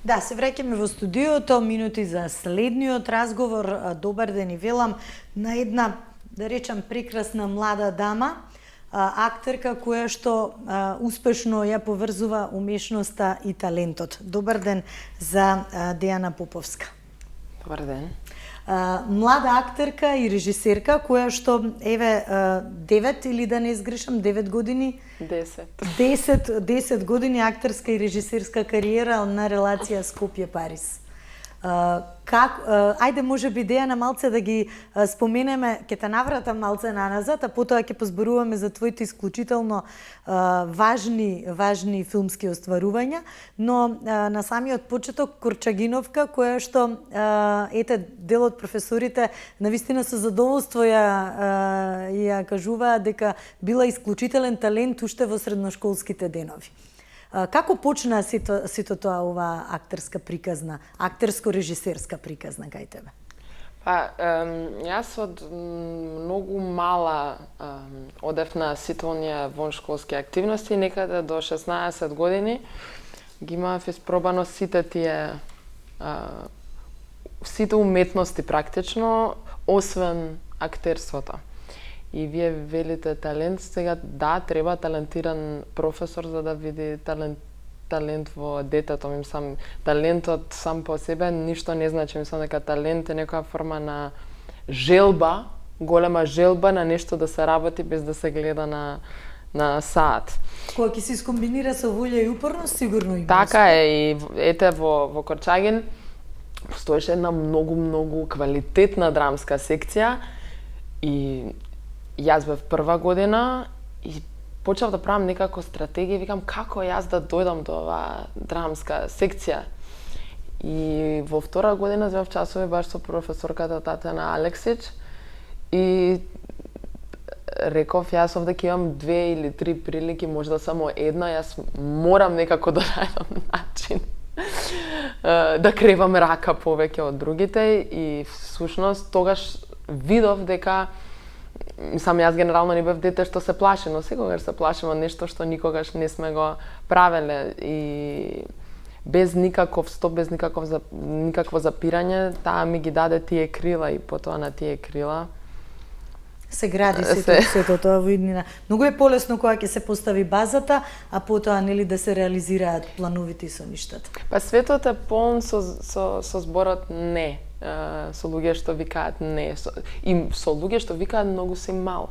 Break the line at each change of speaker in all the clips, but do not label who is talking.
Да, се враќаме во студиото, минути за следниот разговор. Добар ден и велам на една, да речам, прекрасна млада дама, актерка која што успешно ја поврзува умешноста и талентот. Добар ден за Дејана Поповска.
Добар ден.
Млада актерка и режисерка која што 9 или да не изгрешам 9 години 10 години актерска и режисерска кариера на релација Скопје-Париз. Ајде можеби Дејана малце да ги споменеме, ќе те навратам малце наназад, а потоа ќе позборуваме за твоите исклучително важни филмски остварувања, но на самиот почеток Корчагиновка, која што дел од професорите навистина со задоволство ја кажуваат дека била исклучителен талент уште во средношколските денови. Како почна сето тоа ова актерска приказна, актерско-режисерска приказна кај тебе?
Јас од многу мала одев на сите оние воншколски активности, некаде до 16 години ги имав испробано сите уметности практично, освен актерството. И вие велите талент, сега да, треба талентиран професор за да види талент во детето. Мислам, талентот сам по себе ништо не значи. Мислам дека талент е некоја форма на желба, голема желба на нешто да се работи без да се гледа на саат.
Кога ќе се искомбинира со волја и упорност, сигурно има.
Така е, и ете во Корчагин постоеше една многу квалитетна драмска секција и јас бев прва година и почнав да правам некако стратегија, викам како јас да дојдам до оваа драмска секција. И во втора година земав часови баш со професорката Татјана Алексич и реков јас овде ќе имам 2 или 3 прилики, можда само една, јас морам некако да најдам начин да кревам рака повеќе од другите и всушност тогаш видов дека сам јас генерално не бев дете што се плаши, но секогаш се плашим од нешто што никогаш не сме го правеле и без никаков стоп, без никакво запирање, таа ми ги даде тие крила и потоа на тие крила
се гради сето тоа во иднина. Многу е полесно кога ќе се постави базата, а потоа нели да се реализираат плановите и соништата.
Светот е полн со зборот не. Со луѓе што викаат не. И со луѓе што викаат многу си мал.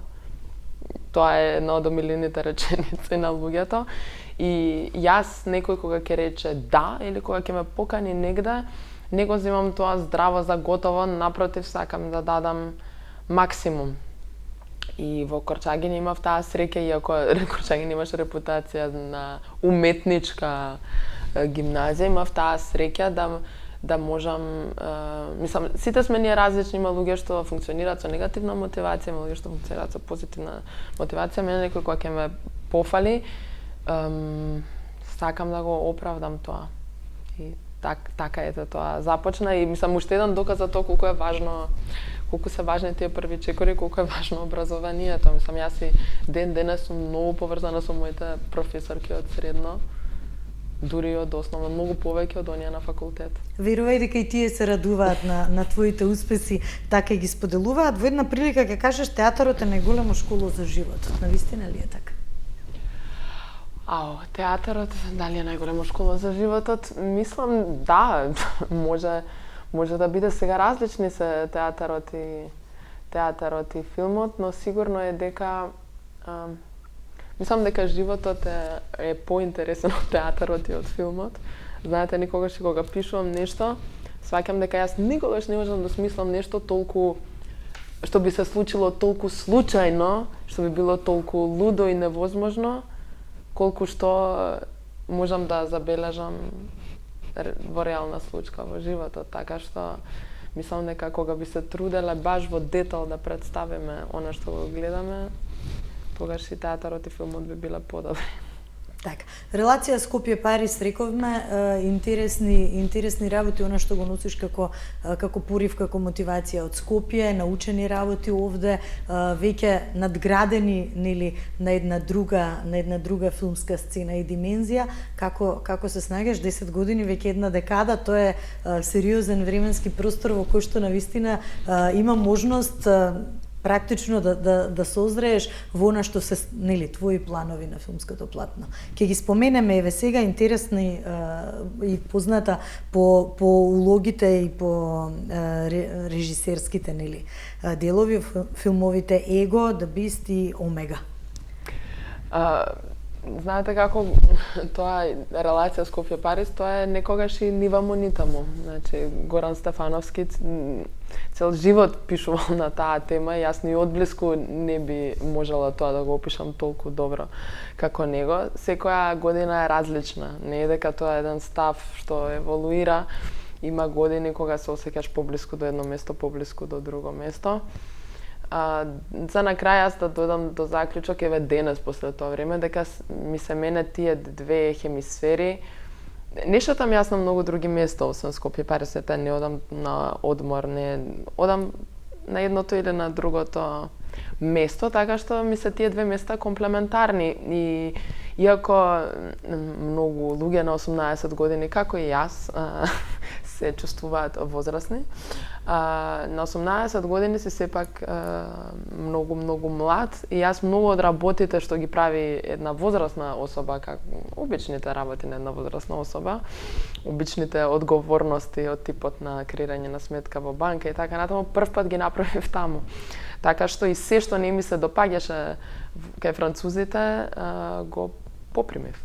Тоа е една од омилените реченици на луѓето. И јас некој кога ќе рече да или кога ќе ме покани негде, не го земам тоа здраво за готово, напротив сакам да дадам максимум. И во Корчагин имав таа среќа, иако Корчагин имаше репутација на уметничка гимназија, имав таа среќа да можам, мислам, сите сме ние различни, има луѓе што функционираат со негативна мотивација, има луѓе што функционираат со позитивна мотивација, мене некој кога ќе ме пофали, сакам да го оправдам тоа. И така ете тоа започна и мислам уште еден доказ за тоа колку е важно, колку се важни тие први чекори, колку е важно образованието. Мислам, јас и денес сум многу поврзана со моите професорки од средно, дури од основно, многу повеќе од оние на факултет.
Верувај дека и тие се радуваат на твоите успеси, така и ги споделуваат. Во една прилика ќе кажеш театарот е најголема школа за животот. Навистина ли е така?
Театарот дали е најголема школа за животот? Мислам, да, може да биде сега различни се театарот и филмот, но сигурно е дека мислам дека животот е поинтересен од театарот и од филмот. Знаете, никогаш и кога пишувам нешто, сваќам дека јас никогаш не можам да смислам нешто толку што би се случило толку случајно, што би било толку лудо и невозможно, колку што можам да забележам во реална случка во животот, така што мислам дека кога би се труделе баш во детал да представиме она што го гледаме, тогаш и театарот и филмот би биле подобри.
Така, релација Скопје Париз рековме, интересни работи, она што го носиш како порив, како мотивација од Скопје, научени работи овде, веќе надградени нели на една друга филмска сцена и димензија. Како се снаѓаш 10 години, веќе една декада, тоа е сериозен временски простор во кој што навистина има можност практично да созрееш во она што се нели твои планови на филмското платно. Ќе ги споменеме еве сега интересни и позната по улогите и по режисерските нели делови филмовите Его, The Beast и Омега.
Знаете како тоа релација Скопје Париз, тоа е некогаш и нивамо ни таму. Значи Горан Стефановски цел живот пишувал на таа тема и јас ни одблиску не би можела тоа да го опишам толку добро како него. Секоја година е различна. Не е дека тоа е еден став што еволуира. Има години кога се осеќаш поблиску до едно место, поблиску до друго место. За на крај јас да додам до заклучок еве денес после тоа време дека ми се мене тие две хемисфери. Не шетам јас на многу други места освен Скопје Париз, не одам на одмор, не одам на едното или на другото место, така што ми се тие две места комплементарни и иако многу луѓе на 18 години како и јас се чувствуваат возрастни, на 18 години си сепак многу млад и јас многу од работите што ги прави една возрастна особа, како обичните работи на една возрастна особа, обичните одговорности од типот на креирање на сметка во банка и така натаму, првпат ги направив таму. Така што и се што не ми се допаѓаше кај французите го попримив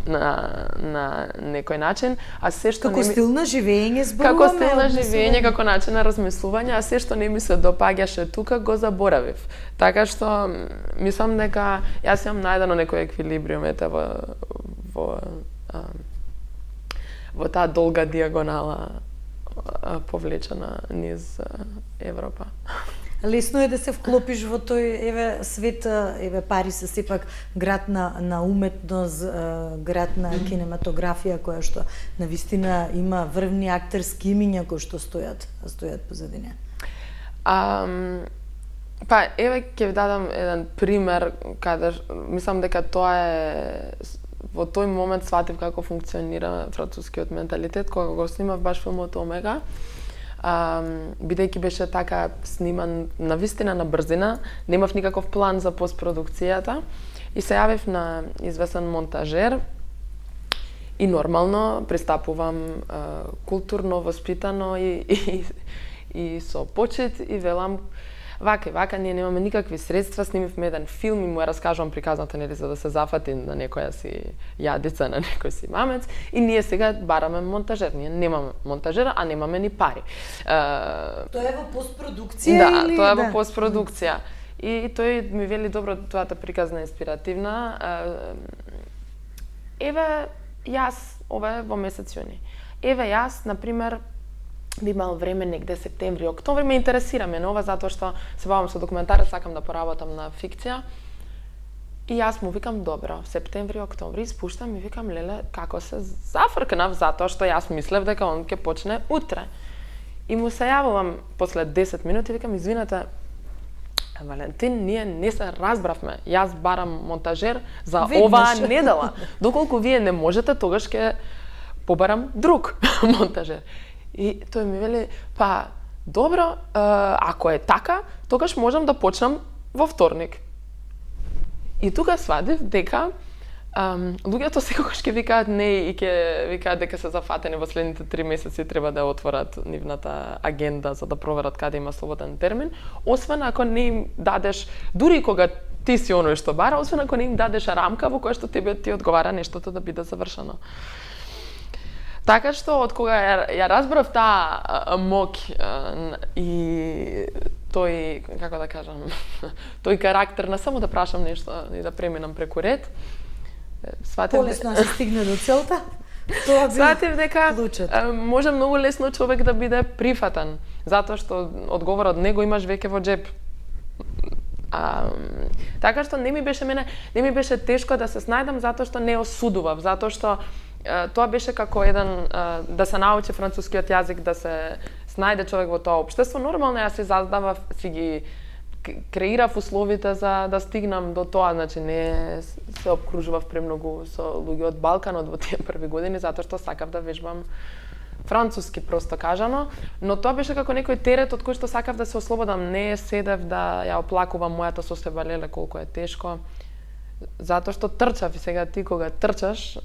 на некој начин, а се што
како стил на живење зборуваме,
како стил на живење, како начин на размислување, а се што не ми се допаѓаше тука го заборавив. Така што мислам дека јас имам најдено некој еквилибриум во таа долга диагонала повлечена низ Европа.
Лесно е да се вклопиш во тој свет, Париз е сепак град на уметност, град на кинематографија која што навистина има врвни актерски имиња кои што стојат позади неа.
Па еве ќе ви дадам еден пример каде мислам дека тоа е во тој момент сватив како функционира францускиот менталитет кога го снимав баш филмот Омега. Бидејќи беше така сниман навистина на брзина, немав никаков план за постпродукцијата и се јавив на известен монтажер и нормално пристапувам културно, воспитано и со почит и велам вака, ние немаме никакви средства, снимивме еден филм и му ја раскажувам приказната, нели, за да се зафати на некоја си јадица, на некој си мамец, и ние сега бараме монтажер. Ние немаме монтажер, а немаме ни пари.
Тоа е во постпродукција или?
Да, тоа е во постпродукција. И тој ми вели, добро, твојата приказна е инспиративна. Еве, јас, ова е во месец јуни. Еве јас, например, би имал време негде септември, октомври, ме интересира мене ова затоа што се бавам со документарец, сакам да поработам на фикција. И јас му викам, добро, септември, октомври, спуштам и викам, леле, како се зафркнав затоа што јас мислев дека он ќе почне утре. И му се јавувам после 10 минути, викам, извинете, Валентин, ние не се разбравме. Јас барам монтажер за оваа недела. Доколку вие не можете, тогаш ќе побарам друг монтажер. И тој ми вели, па, добро, ако е така, тогаш можам да почнам во вторник. И тука свадив дека луѓето секогаш ќе викаат не и ќе викаат дека се зафатени во следните 3 месеци, треба да отворат нивната агенда за да проверат каде има слободен термин, освен ако не им дадеш, дури кога ти си оној што бара, освен ако не им дадеш рамка во која што тебе ти одговара нештото да биде завршено. Така што, од кога ја разбрав таа мок и тој, како да кажам, тој карактер на само да прашам нешто и да преминам преку ред, сватив
полесно се стигне до целта. Тоа би
сватив дека
клучот.
може многу лесно човек да биде прифатен, затоа што одговорот него имаш веќе во джеб. Така што не ми беше тешко да се снајдам затоа што не осудував, затоа што тоа беше како еден да се научи францускиот јазик, да се снајде човек во тоа општество. Нормално јас си задавав, си ги креирав условите за да стигнам до тоа, значи не се обкружував премногу со луѓе од Балканот во тие први години затоа што сакав да вежбам француски, просто кажано, но тоа беше како некој терет од кој што сакав да се ослободам, не седев да ја оплакувам мојата состојба, леле колку е тешко, затоа што трчав и сега ти кога трчаш,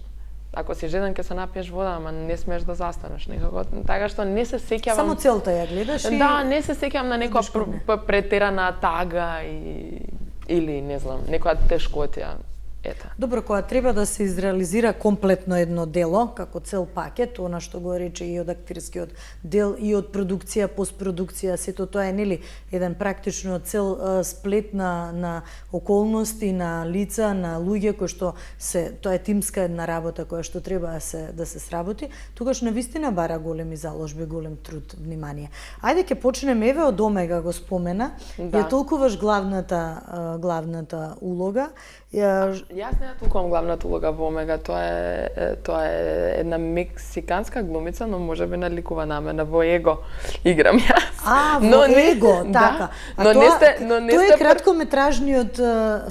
ако си жеден ќе се напиеш вода, ама не смееш да застанеш некако, така што не се сеќавам.
Само целта ја гледаш и
да, не се сеќавам на некоја претерана тага или не знам, некоја тешкотија. Ета.
Добро, кога треба да се изреализира комплетно едно дело, како цел пакет, она што го рече и од актирскиот дел, и од продукција, постпродукција, сето тоа е нели еден практично цел сплет на околности, на лица, на луѓе кои што тоа е тимска една работа која што треба да се сработи, тогаш навистина бара големи заложби, голем труд, внимание. Ајде ќе почнеме, еве од Омега го спомена, ја толкуваш главната улога.
Јас не ја толкувам главната улога во Омега, тоа е една мексиканска глумица, но можеби наликува на мене, во Его играм јас.
Во Его, така.
Но
тоа е краткометражниот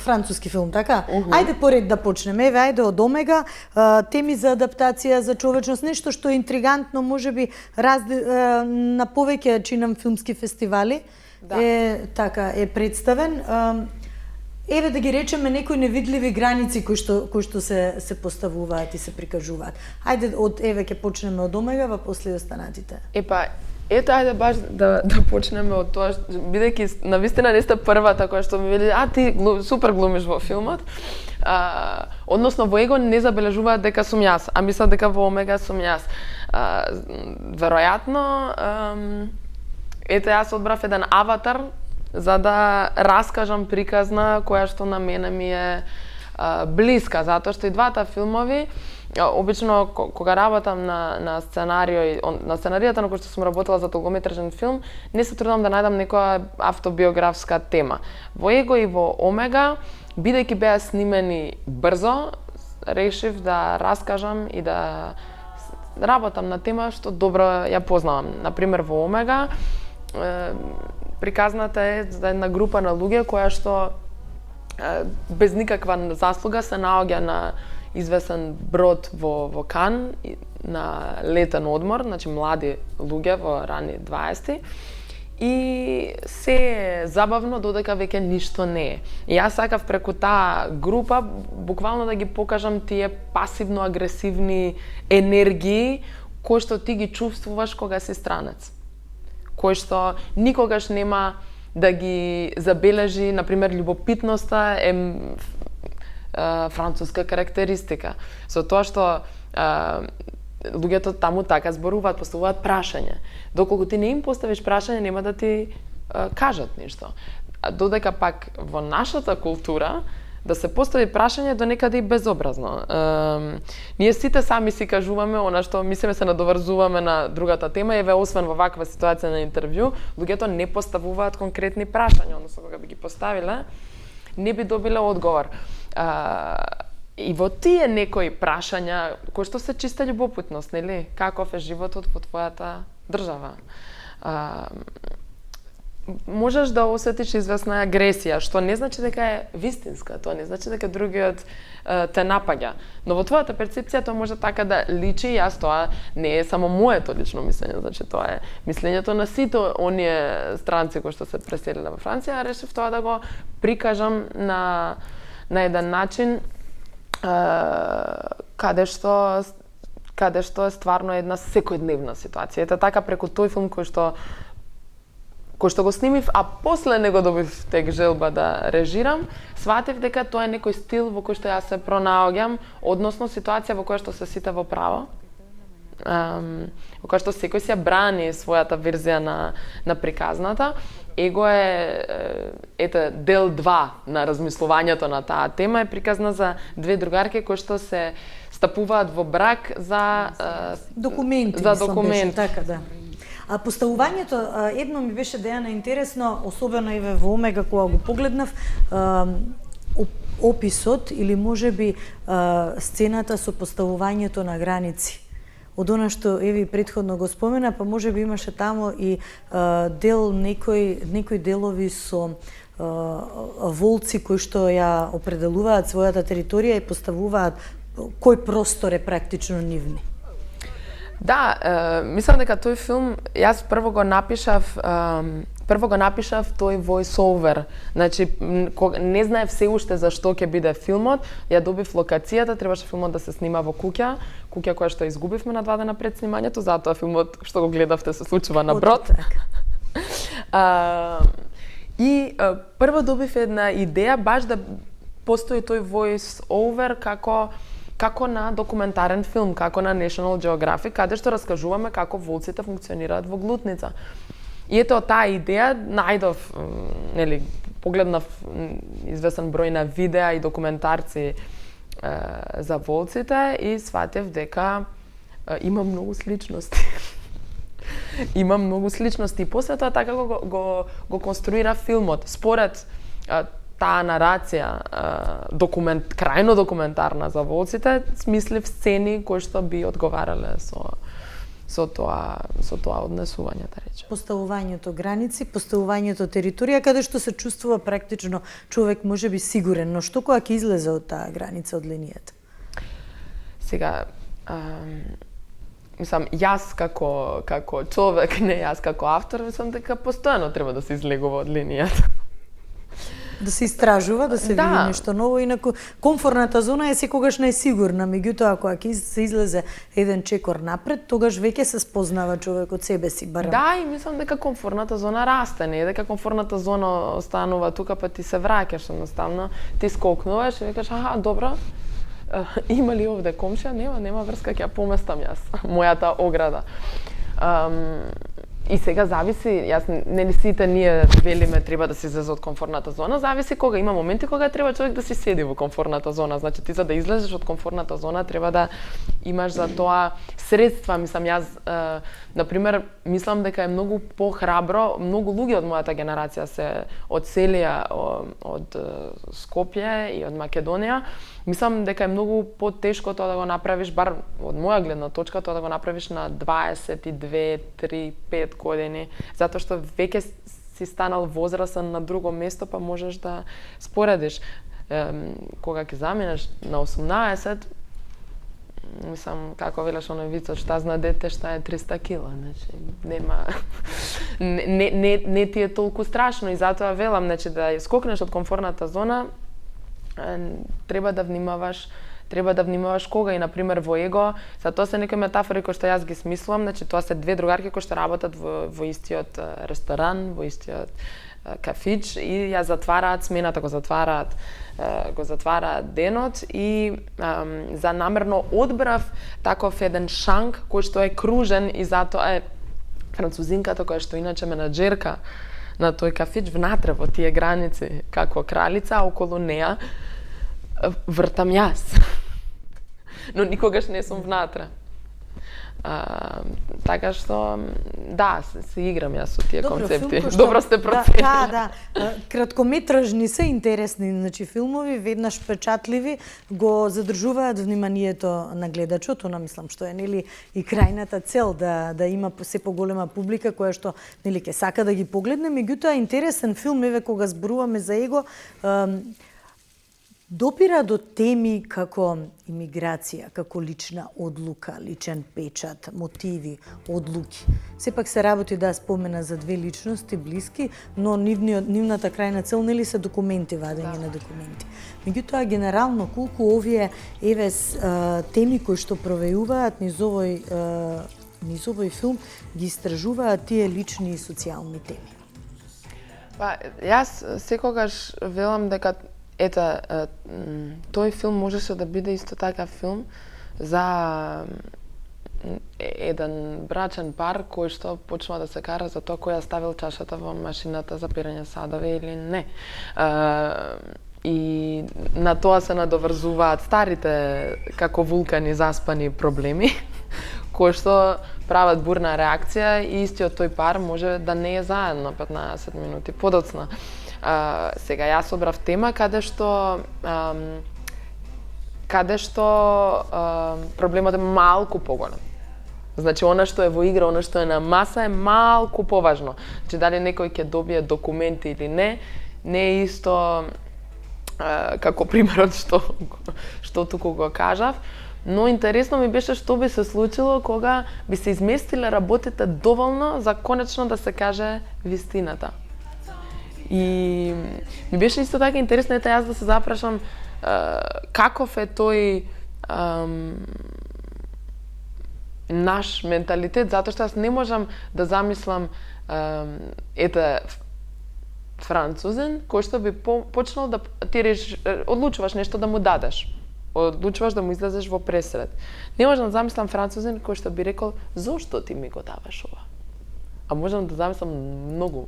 француски филм, така? Ајде поред да почнеме, еве ајде од Омега, теми за адаптација, за човечност, нешто што е интригантно, можеби на повеќе чинам филмски фестивали, е представен. Еве да ги речеме некои невидливи граници кои што се поставуваат и се прикажуваат. Ајде ќе почнеме од Омега, па после останатите.
Ето ајде баш да почнеме од тоа, бидејќи навистина не сте првата која што ми вели, ти супер глумиш во филмот. Односно во Его не забележуваат дека сум јас, а мислат дека во Омега сум јас. Веројатно, ето јас одбрав еден аватар за да раскажам приказна која што на мене ми е блиска, затоа што и двата филмови, обично кога работам на сценарио, на сценаријата на кој што сум работела за долгометражен филм, не се трудам да најдам некоја автобиографска тема. Во Его и во Омега, бидејќи беа снимени брзо, решив да раскажам и да работам на тема што добро ја познавам. Например, во Омега, приказната е за една група на луѓе која што без никаква заслуга се наоѓа на известен брод во Кан на летен одмор, значи млади луѓе во рани 20-ти, и се е забавно додека веќе ништо не е. И јас сакав преку таа група буквално да ги покажам тие пасивно-агресивни енергии кои што ти ги чувствуваш кога си странец, кој што никогаш нема да ги забележи, например, љубопитноста е француска карактеристика. Со тоа што луѓето таму така зборуваат, поставуваат прашање. Доколку ти не им поставиш прашање, нема да ти кажат ништо. Додека пак во нашата култура да се постави прашање до некаде и безобразно. Ние сите сами си кажуваме она што мислиме, се надоврзуваме на другата тема, еве освен во ваква ситуација на интервју, луѓето не поставуваат конкретни прашања, односно кога би ги поставиле, не би добиле одговор. И во тие некои прашања, кои што се чиста љубопитност, нели? Каков е животот во твојата држава? Можеш да осетиш известна агресија, што не значи дека е вистинска, тоа не значи дека другиот те напаѓа. Но во твојата перцепција тоа може така да личи, јас тоа не е само моето лично мислење, значи тоа е мислењето на сите оние странци кои што се преселиле во Франција, решив тоа да го прикажам на еден начин каде што е стварно една секојдневна ситуација. Ете така преку тој филм кој што го снимив, а после него добив тек желба да режирам, сватив дека тоа е некој стил во кој што јас се пронаоѓам, односно ситуација во која што се сите во право, во која што секој си ја брани својата верзија на приказната. Его е дел 2 на размислувањето на таа тема, е приказна за две другарки кои што се стапуваат во брак за
документи.
За документи.
Така, да. А поставувањето едно ми беше Дејана интересно, особено и во Омега кога го погледнав, описот или можеби сцената со поставувањето на граници. Од она што Еви претходно го спомена, па можеби имаше тамо и некои делови со волци кои што ја определуваат својата територија и поставуваат кој простор е практично нивни.
Да, мислам дека тој филм, јас прво го напишав тој voice-over. Значи, не знаев се уште за што ќе биде филмот, ја добив локацијата, требаше филмот да се снима во куќа која што изгубивме на 2 дена пред снимањето, затоа филмот што го гледавте се случува на брод. И прво добив една идеја баш да постои тој voice-over како на документарен филм, како на National Geographic, каде што раскажуваме како волците функционираат во глутница. И ето таа идеја најдов, погледнав известен број на видеа и документарци за волците и сватев дека има многу сличности. Има многу сличности и после тоа така го конструира филмот. Според таа нарација, крајно документарна за волците, смислив сцени кои што би одговарале со тоа однесување, да речем.
Поставувањето граници, поставувањето територија, каде што се чувствува практично човек може би сигурен, но што кога ќе излезе од таа граница, од линијата?
Сега, мислам, јас како човек, не јас како автор, мислам дека постојано треба да се излегува од линијата.
Да се истражува, да се види нешто ново, инаку комфорната зона е секогаш најсигурна, меѓутоа кога ќе се излезе еден чекор напред, тогаш веќе се спознава човек од себе си, барем.
Да, и мислам дека комфорната зона расте, не дека комфорната зона останува тука па ти се враќаш едноставно, ти скокнуваш и викаш аха, добро. Има ли овде комшија? Нема врска, ќе ја поместам јас, мојата ограда. И сега зависи, јас не сите ние велиме треба да се излезе од комфорната зона, зависи кога има моменти кога треба човек да си седи во комфорната зона. Значи ти за да излезеш од комфорната зона треба да имаш за тоа средства. Мислам јас например мислам дека е многу похрабро, многу луѓе од мојата генерација се одселија од Скопје и од Македонија. Мислам дека е многу потешко тоа да го направиш, бар од моја гледна точка, тоа да го направиш на 22, 3, 5 години, затоа што веќе си станал возрасен на друго место, па можеш да споредиш. Кога ќе заминеш на 18, мислам, како велеш оној вицот, шта зна дете, шта е 300 кила, значи, нема... не ти е толку страшно и затоа велам, значи, да скокнеш од комфорната зона, треба да внимаваш кога и например во Его, за тоа се некои метафори кои што јас ги смислувам, значи тоа се две другарки кои што работат во истиот ресторан, во истиот кафич и ја затвараат смената, го затвараат денот и занамерно одбрав таков еден шанк кој што е кружен и затоа е французинката која што иначе менаџерка на тој кафич внатре во тие граници како кралица, а околу неа вртам јас. Но никогаш не сум внатре. Така што, да, се играм јас со тие концепти. Добро сте проценили.
Да. Краткометражни се интересни, значи филмови, веднаш впечатливи, го задржуваат вниманието на гледачот, она мислам што е нели и крајната цел да има се поголема публика која што нели ќе сака да ги погледне, меѓутоа интересен филм, еве кога зборуваме за Его, допира до теми како имиграција, како лична одлука, личен печат, мотиви, одлуки. Сепак се работи да спомена за две личности блиски, но нивната крајна цел нели се документи, вадење на документи. Меѓутоа генерално колку овие теми кои што провејуваат низ овој филм ги истражуваат тие лични и социјални теми.
Па јас секогаш велам дека тој филм можеше да биде исто така филм за еден брачен пар кој што почнува да се кара за тоа кој ја ставил чашата во машината за перење садови или не. И на тоа се надоврзуваат старите како вулкани заспани проблеми кои што прават бурна реакција и истиот тој пар може да не е заедно 15 минути подоцна. Сега јас собрав тема каде што проблемот е малку поголем. Значи, она што е во игра, она што е на маса е малку поважно. Значи, дали некој ќе добие документи или не е исто како примерот што туку го кажав. Но интересно ми беше што би се случило кога би се изместиле работите доволно за конечно да се каже вистината. И ми беше исто така интересно јас да се запрашам каков е тој наш менталитет, затоа што јас не можам да замислам французен кој што би почнал да ти одлучуваш нешто да му дадеш. Одлучуваш да му излезеш во пресред. Не можам да замислам французен кој што би рекол зошто ти ми го даваш ова. А можам да замислам многу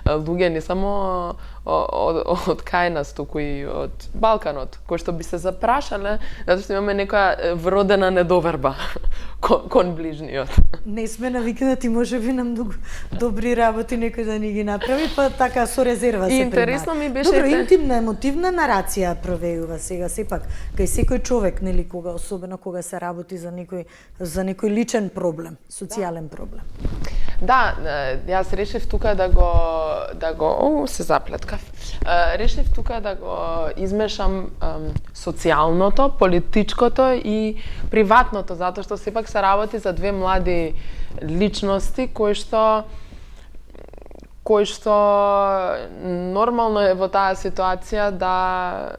луѓе не само од кај нас, туку и од Балканот, кои што би се запрашале, затоа што имаме некоја вродена недоверба кон ближниот.
Не сме навикнати, може би, на многу добри работи некој да ни ги направи, па така со резерва се примаат.
Интересно ми беше...
Добро, интимна, емотивна нарација провејува сега, сепак, кај секој човек, нели, особено кога се работи за некој личен проблем, социјален проблем.
Да, јас решив тука да го се заплеткав. Решив тука да го измешам социјалното, политичкото и приватното, затоа што сепак се работи за две млади личности кои што нормално е во таа ситуација да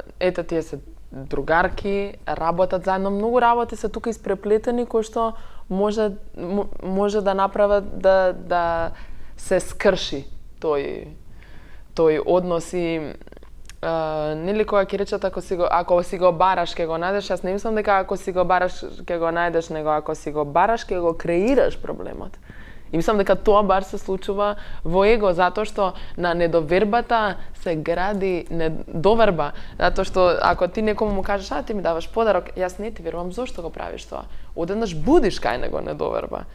тие се другарки, работат заедно, многу работи се тука испреплетени кои што може да направат да се скрши тој однос и нели кога ќе речат ако си го бараш ќе го најдеш, јас не мислам дека ако си го бараш ќе го најдеш, него ако си го бараш ќе го креираш проблемот. И мислам дека тоа бар се случува во его, затоа што на недовербата се гради недоверба. Затоа што ако ти некому му кажеш, ти ми даваш подарок, јас не ти верувам зошто го правиш тоа. Одеднаш будиш кај него недоверба.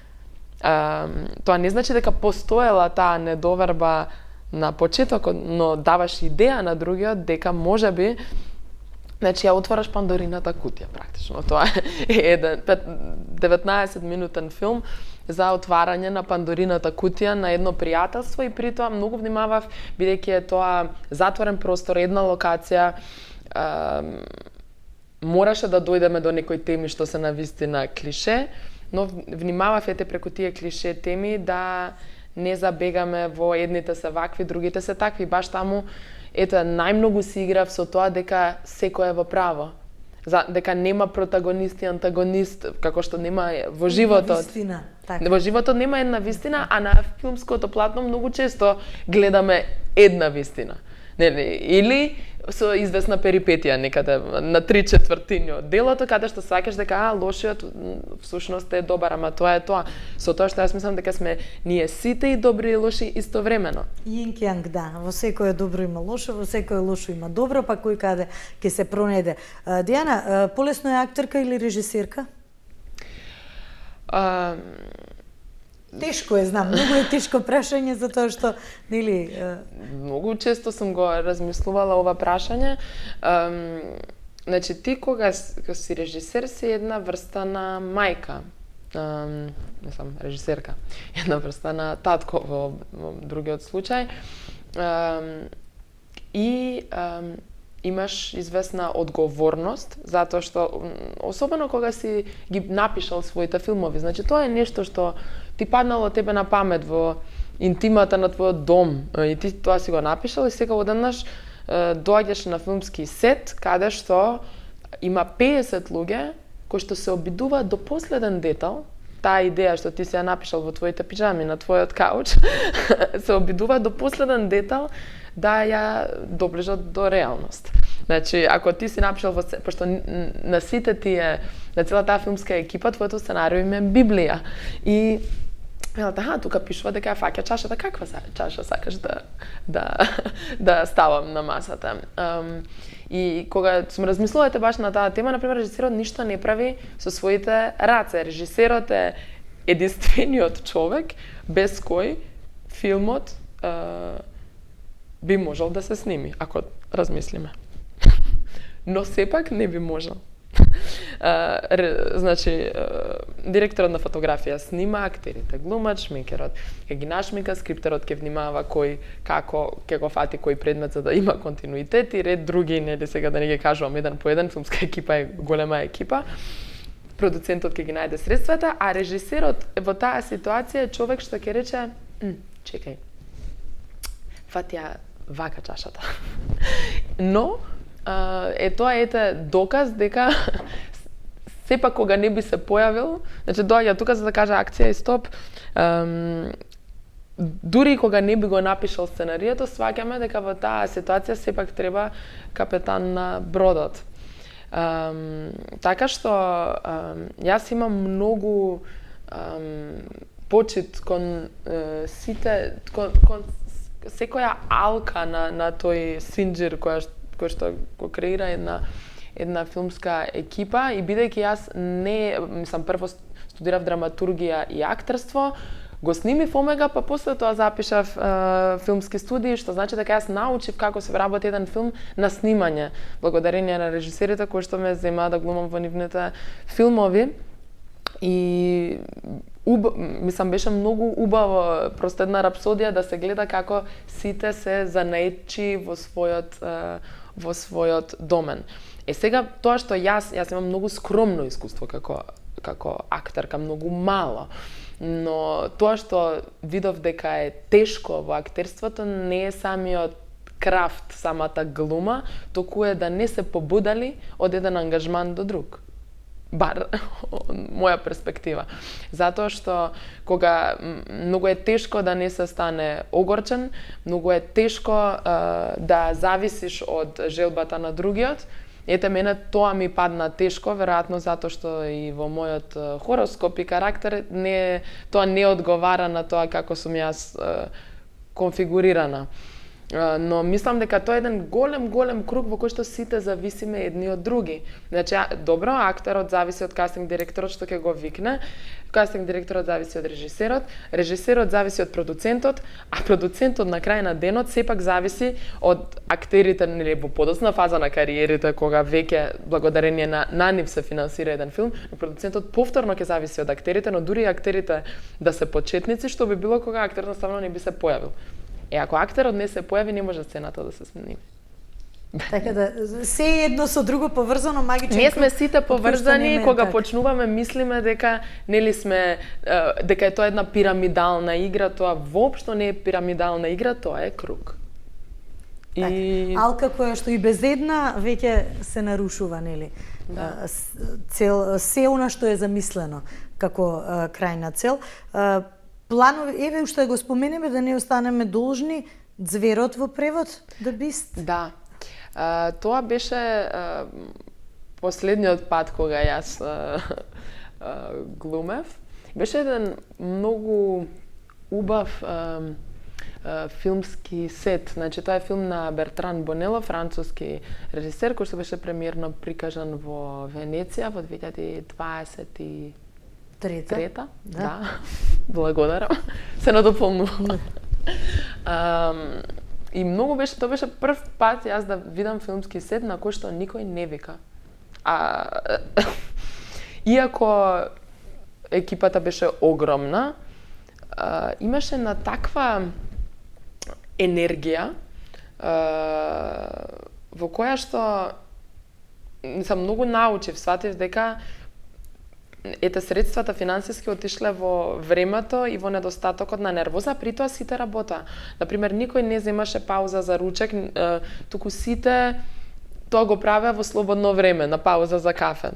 Тоа не значи дека постоела таа недоверба на почетокот, но даваш идеја на другиот дека можеби, значи ја отвараш Пандорината кутија практично. Тоа е еден 19-минутен филм за отварање на Пандорината кутија на едно пријателство и при тоа многу внимавав, бидејќи е тоа затворен простор, една локација, мораше да дојдеме до некои теми што се навистина клише, но внимавав преку тие клише теми да не забегаме во едните се вакви, другите се такви. Баш таму, најмногу си играв со тоа дека секој е во право. Дека нема протагонист и антагонист, како што нема во животот.
Вистина, така.
Во животот нема една вистина, а на филмското платно многу често гледаме една вистина. Нели, или со известна перипетија некаде на 3/4 од делото, каде што сакаш дека лошиот всушност е добар, ама тоа е тоа. Со тоа што јас мислам дека сме ние сите и добри и лоши истовремено.
Јинг јанг, да. Во секој добро има лошо, во секој лошо има добро, па кој каде ќе се пронајде. Дијана, полесно е актерка или режисерка? Тешко е, знам, многу е тешко прашање затоа што, нели,
многу често сум го размислувала ова прашање. Значи ти кога си режисер си една врста на мајка. Не сам режисерка. Една врста на татко во другиот случај. И имаш известна одговорност, затоа што, особено кога си ги напишал своите филмови, значи тоа е нешто што ти паднало тебе на памет во интимата на твојот дом и ти тоа си го напишал и сега одеднаш доаѓаш на филмски сет каде што има 50 луѓе кои што се обидуваат до последен детал, таа идеја што ти си ја напишал во твоите пиџами на твојот кауч, се обидуваат до последен детал да ја доближат до реалност. Значи, ако ти си напишал пошто на сите тие, на цела таа филмска екипа, твоето сценарио им е Библија. И тука пишува дека ја фаќа чашата, каква чаша сакаш да ставам на масата. И кога сум размислувате баш на таа тема, например, режисерот ништо не прави со своите раце. Режисерот е единствениот човек без кој филмот би можел да се сними, ако размислиме. Но сепак не би можел. Значи, директорот на фотографија снима, актерите глумат, шминкерот ќе ги нашмика, скриптерот ќе внимава кој како ќе го фати кој предмет за да има континуитет и ред други, нели сега да не ги кажувам еден по еден, филмска екипа е голема екипа. Продуцентот ќе ги најде средствата, а режисерот во таа ситуација е човек што ќе рече, чекај, фатија вака чашата. Но тоа доказ дека сепак кога не би се појавил, значи доаѓа тука за да каже акција и стоп, дури кога не би го напишал сценарието, сваќаме дека во таа ситуација сепак треба капетан на бродот. Така што јас имам многу почит кон сите, кон секоја алка на тој синџир кој што го креира една филмска екипа и бидејќи јас прво студирав драматургија и актерство, го снимив Омега, па после тоа запишав филмски студии, што значи дека јас научив како се вработи еден филм на снимање, благодарение на режисерите кои што ме земаа да глумам во нивните филмови. И беше многу убаво, просто една рапсодија да се гледа како сите се занаетчи во својот домен. Сега тоа што јас имам многу скромно искуство како актерка, многу мало. Но тоа што видов дека е тешко во актерството не е самиот крафт, самата глума, току е да не се побудали од еден ангажман до друг. Бар моја перспектива. Затоа што кога многу е тешко да не се стане огорчен, многу е тешко да зависиш од желбата на другиот. Мене тоа ми падна тешко, веројатно затоа што и во мојот хороскоп и карактер тоа не одговара на тоа како сум јас конфигурирана. Но мислам дека тоа е еден голем круг во кој што сите зависиме едни од други. Значи, добро, актерот зависи од кастинг директорот што ќе го викне, кастинг директорот зависи од режисерот зависи од продуцентот, а продуцентот на крај на денот сепак зависи од актерите, нели во подоцна фаза на кариерите, кога веќе благодарение на нив се финансира еден филм, но продуцентот повторно ќе зависи од актерите, но дури актерите да се почетници, што би било кога актерот наставно не би се појавил. Ако актерот не се појави, не може сцената да се смени.
Така да, се едно со друго поврзано, магичен.
Ние сме сите поврзани, кога почнуваме мислиме дека дека е тоа една пирамидална игра, тоа воопшто не е пирамидална игра, тоа е круг.
Алка која што и без една веќе се нарушува, нели? Да. Се она што е замислено како крајна цел. Планови, еве уште го споменеме да не останеме должни, Зверот во превод, The Beast.
Да. Тоа беше последниот пат кога јас глумев. Беше еден многу убав филмски сет. Значи, тоа е филм на Бертран Бонело, француски режисер, кој што беше премиерно прикажан во Венеција во 2023. Да. Благодарам. Се надополнувам. И многу беше, тоа беше прв пат јас да видам филмски сет на кој што никој не вика. Иако екипата беше огромна, имаше на таква енергија во која што многу научив, сватив дека средствата финансиски отишле во времето и во недостатокот на нервоза, при тоа сите работа. Например, никој не земаше пауза за ручек, туку сите тоа го правеа во слободно време, на пауза за кафе.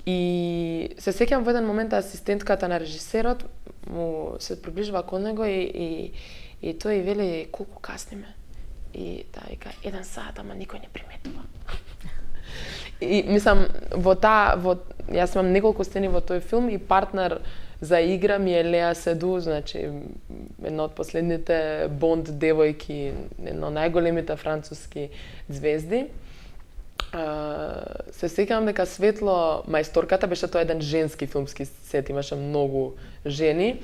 И се сеќавам во еден момент асистентката на режисерот му се приближува кон него и тој вели колку касниме. И таа вика 1 сат, ама никој не приметува. И мислам, јас имам неколку сцени во тој филм и партнер за игра ми е Леа Седу, значи една од последните Бонд девојки, една од најголемите француски звезди. Се сеќавам дека Светло мајсторката беше тоа еден женски филмски сет, имаше многу жени.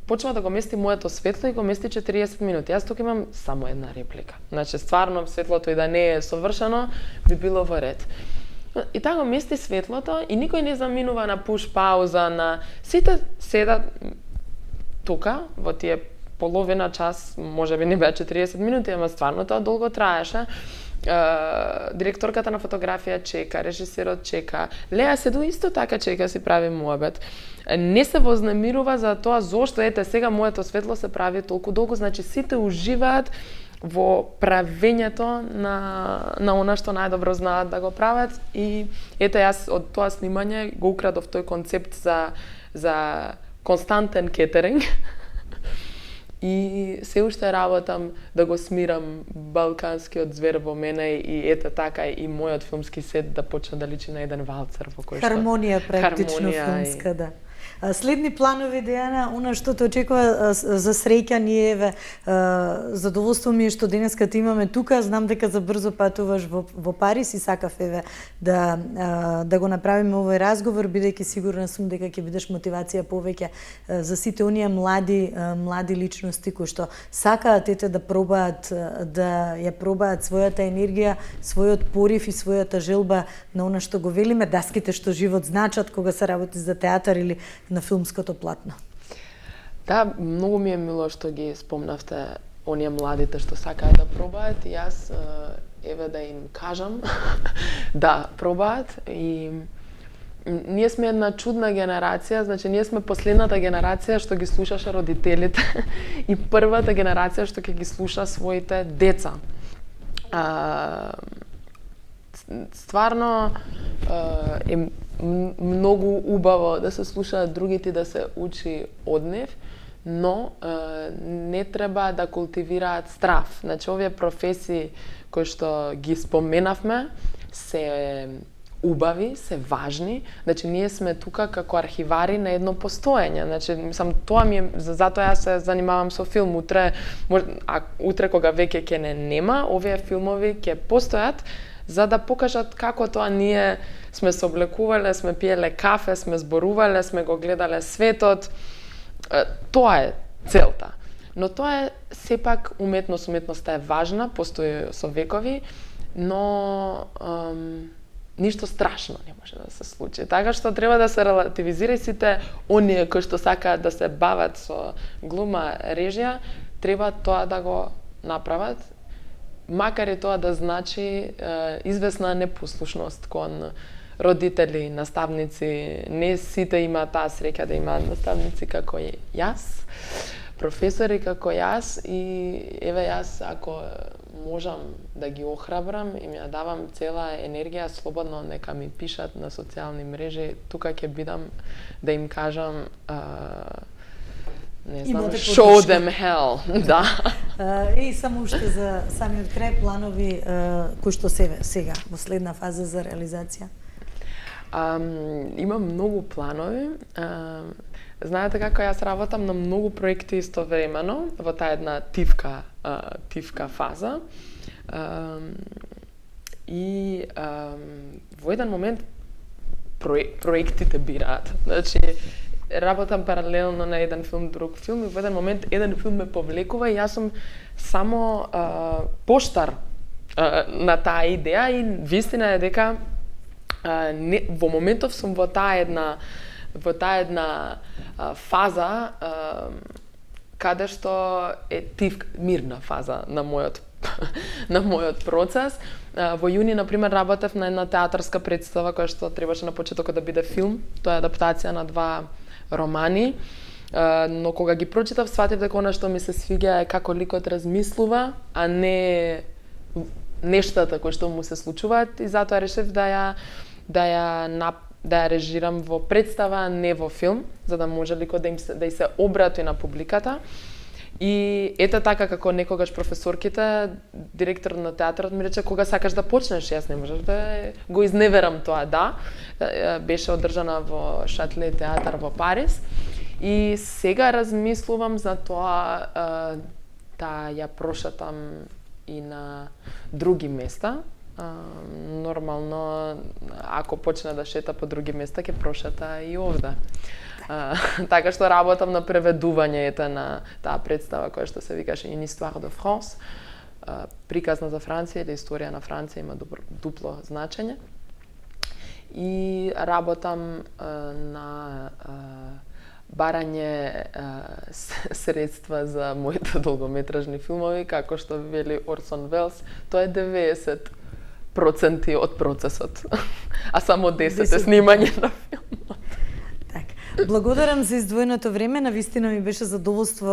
Почнува да го мести моето светло и го мести 40 минути. Јас тука имам само една реплика. Значи, стварно, светлото и да не е совршено, би било во ред. И така го мести светлото и никој не заминува на пуш пауза, на сите седат тука, во тие половина час, може би не беа 40 минути, ама стварно тоа долго траеше. Директорката на фотографија чека, режисерот чека. Леа Седу исто така чека, си прави муабет. Не се вознемирува за тоа зошто ете сега моето светло се прави толку долго, значи сите уживаат во правењето на она што најдобро знаат да го прават и ете јас од тоа снимање го украдов тој концепт за константен кетеринг. И се уште работам да го смирам балканскиот звер во мене и ете така и мојот филмски сет да почне да личи на еден валцер во кој што
хармонија практично филмска, да. Следни планови, Дејана, она што те очекува за среќа, ние еве задоволство ми е што денеска те имаме тука, знам дека за брзо патуваш во Париз и сакав еве да го направиме овој разговор, бидејќи сигурна сум дека ќе бидеш мотивација повеќе за сите оние млади личности кои што сакаат ете да пробаат да ја пробаат својата енергија, својот порив и својата желба на она што го велиме, даските што живот значат кога се работи за театар или на филмското платно.
Да, многу ми е мило што ги спомнавте оние младите што сакаат да пробаат и јас еве да им кажам да пробаат и ние сме една чудна генерација, значи ние сме последната генерација што ги слушаше родителите и првата генерација што ќе ги слуша своите деца. Стварно е многу убаво да се слушаат другите, да се учи од нив, но не треба да култивираат страф. Значи, овие професии кои што ги споменавме се убави, се важни. Значи, ние сме тука како архивари на едно постоење. Значи, мислам, тоа ми е, затоа јас се занимавам со филм. Утре кога веќе ќе не нема, овие филмови ќе постојат за да покажат како тоа ние сме се облекувале, сме пиеле кафе, сме зборувале, сме го гледале светот. Тоа е целта. Но тоа е сепак уметност. Уметноста е важна, постои со векови, но ништо страшно не може да се случи. Така што треба да се релативизира и сите оние кои што сакаат да се бават со глума, режија, треба тоа да го направат, макар и тоа да значи известна непослушност кон родители, наставници. Не сите имаат таа среќа да имаат наставници како јас, професори како јас и еве јас ако можам да ги охрабрам и ми ја давам цела енергија, слободно нека ми пишат на социјални мрежи, тука ќе бидам да им кажам не знам, show them hell, да.
И само уште за самиот крај планови кои што сега во следна фаза за реализација?
Имам многу планови. Знаете како јас работам на многу проекти истовремено во таа една тивка фаза. И во еден момент проектите бираат. Значи работам паралелно на еден филм, друг филм и во еден момент еден филм ме повлекува и јас сум само поштар на таа идеја и вистина е дека во моментов сум во таа една фаза каде што е мирна фаза на мојот процес. Во јуни, например, работев на една театарска представа која што требаше на почетокот да биде филм. Тоа е адаптација на 2 романи. Но кога ги прочитав, сватив дека она што ми се свиѓа е како ликот размислува, а не нештата кои што му се случуваат и затоа решив да ја режирам во представа, а не во филм, за да може ликот да се обрати на публиката. И ете така како некогаш професорките, директорот на театарот ми рече кога сакаш да почнеш, јас не можеш да го изневерам тоа, да. Беше одржана во Шатле театар во Париз и сега размислувам за тоа да ја прошетам и на други места. Нормално, ако почне да шета по други места, ќе прошета и овде. Така што работам на преведување на таа представа која што се викаше Une histoire de France, приказна за Франција или историја на Франција, има дупло значење. И работам на барање средства за моите долгометражни филмови, како што вели Орсон Велс, тоа е 90% од процесот, а само 10 е снимање на филмот.
Благодарам за издвоеното време, навистина ми беше задоволство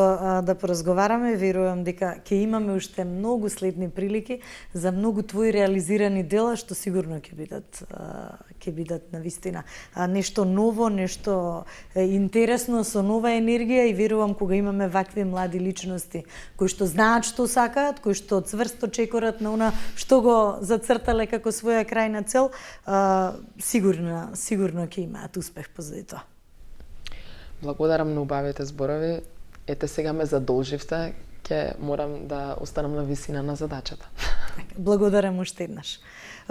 да поразговараме. Верувам дека ќе имаме уште многу следни прилики за многу твои реализирани дела, што сигурно ќе бидат навистина нешто ново, нешто интересно со нова енергија и верувам кога имаме вакви млади личности кои што знаат што сакаат, кои што цврсто чекорат на она што го зацртале како своја крајна цел, сигурно ќе имаат успех позади тоа.
Благодарам на убавите зборови. Ете сега ме задолживте, ќе морам да останам на висина на задачата.
Благодарам уште еднаш.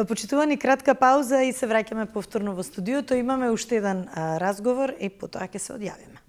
Почитувани, кратка пауза и се враќаме повторно во студиото. Имаме уште еден разговор и потоа ќе се одјавиме.